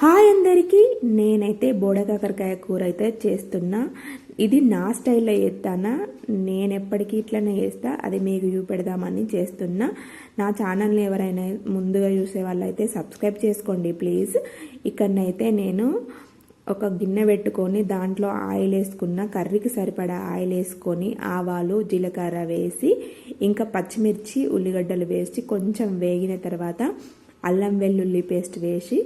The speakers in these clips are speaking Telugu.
హాయ్ అందరికీ, నేనైతే బోడకాకరకాయ కూర అయితే చేస్తున్నా. ఇది నా స్టైల్లో చేస్తానా, నేను ఎప్పటికీ ఇట్లనే చేస్తా. అది మీకు చూపెడదామని చేస్తున్నా. నా ఛానల్ని ఎవరైనా ముందుగా చూసే వాళ్ళైతే సబ్స్క్రైబ్ చేసుకోండి ప్లీజ్. ఇక్కడనైతే నేను ఒక గిన్నె పెట్టుకొని దాంట్లో ఆయిల్ వేసుకున్న, కర్రీకి సరిపడా ఆయిల్ వేసుకొని ఆవాలు జీలకర్ర వేసి ఇంకా పచ్చిమిర్చి ఉల్లిగడ్డలు వేసి కొంచెం వేగిన తర్వాత అల్లం వెల్లుల్లి పేస్ట్ వేసి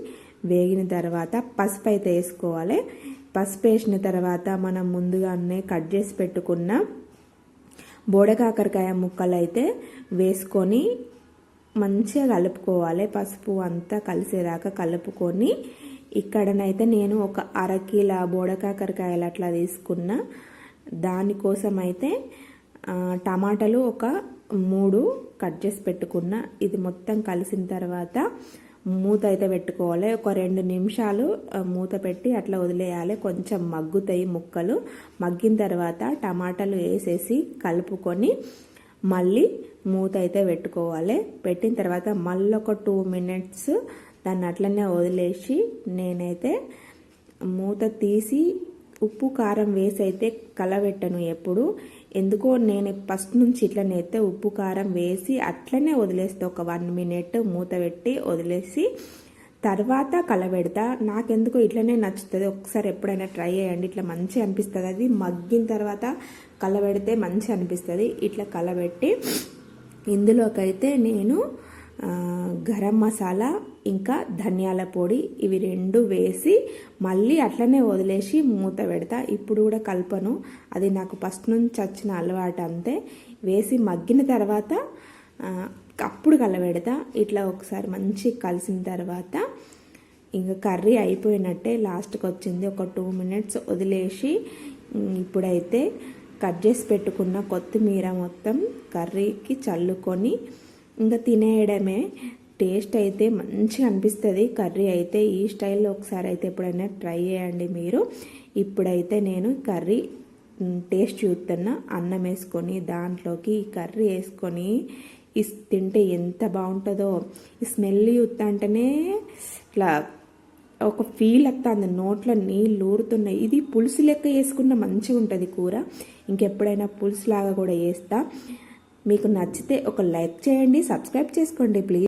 వేగిన తర్వాత పసుపు అయితే వేసుకోవాలి. పసుపు వేసిన తర్వాత మనం ముందుగానే కట్ చేసి పెట్టుకున్న బోడకాకరకాయ ముక్కలు అయితే వేసుకొని మంచిగా కలుపుకోవాలి. పసుపు అంతా కలిసేదాకా కలుపుకొని ఇక్కడనైతే నేను ఒక అరకిలో బోడకాకరకాయలు అట్లా తీసుకున్న. దానికోసం అయితే టమాటాలు ఒక 3 కట్ చేసి పెట్టుకున్న. ఇది మొత్తం కలిసిన తర్వాత మూత అయితే పెట్టుకోవాలి. ఒక 2 నిమిషాలు మూత పెట్టి అట్లా వదిలేయాలి. కొంచెం మగ్గుతాయి ముక్కలు. మగ్గిన తర్వాత టమాటాలు వేసేసి కలుపుకొని మళ్ళీ మూత అయితే పెట్టుకోవాలి. పెట్టిన తర్వాత మళ్ళీ ఒక 2 మినిట్స్ దాన్ని అట్లనే వదిలేసి నేనైతే మూత తీసి ఉప్పు కారం వేసి అయితే కలబెట్టను ఎప్పుడు. ఎందుకో నేను ఫస్ట్ నుంచి ఇట్లనే అయితే ఉప్పు కారం వేసి అట్లనే వదిలేస్తే ఒక 1 మినిట్ మూత పెట్టి వదిలేసి తర్వాత కలబెడతా. నాకెందుకో ఇట్లనే నచ్చుతుంది. ఒకసారి ఎప్పుడైనా ట్రై చేయండి, ఇట్లా మంచిగా అనిపిస్తుంది. అది మగ్గిన తర్వాత కలబెడితే మంచిగా అనిపిస్తుంది. ఇట్లా కలబెట్టి ఇందులోకైతే నేను గరం మసాలా ఇంకా ధనియాల పొడి ఇవి 2 వేసి మళ్ళీ అట్లనే వదిలేసి మూత పెడతా. ఇప్పుడు కూడా కలపను, అది నాకు ఫస్ట్ నుంచి వచ్చిన అలవాటు అంతే. వేసి మగ్గిన తర్వాత అప్పుడు కలబెడతా. ఇట్లా ఒకసారి మంచి కలిసిన తర్వాత ఇంకా కర్రీ అయిపోయినట్టే. లాస్ట్కి వచ్చింది. ఒక 2 మినిట్స్ వదిలేసి ఇప్పుడైతే కట్ చేసి పెట్టుకున్న కొత్తిమీర మొత్తం కర్రీకి చల్లుకొని ఇంకా తినేయడమే. టేస్ట్ అయితే మంచిగా అనిపిస్తుంది కర్రీ అయితే. ఈ స్టైల్లో ఒకసారి అయితే ఎప్పుడైనా ట్రై చేయండి మీరు. ఇప్పుడైతే నేను కర్రీ టేస్ట్ చూస్తున్నా. అన్నం వేసుకొని దాంట్లోకి ఈ కర్రీ వేసుకొని తింటే ఎంత బాగుంటుందో. ఈ స్మెల్ చూస్తా అంటేనే ఇట్లా ఒక ఫీల్ వస్తుంది, నోట్లో నీళ్ళు ఊరుతున్నాయి. ఇది పులుసు లెక్క వేసుకున్న మంచిగా ఉంటుంది కూర. ఇంకెప్పుడైనా పులుసు లాగా కూడా వేస్తా. మీకు నచ్చితే ఒక లైక్ చేయండి, సబ్స్క్రైబ్ చేసుకోండి ప్లీజ్.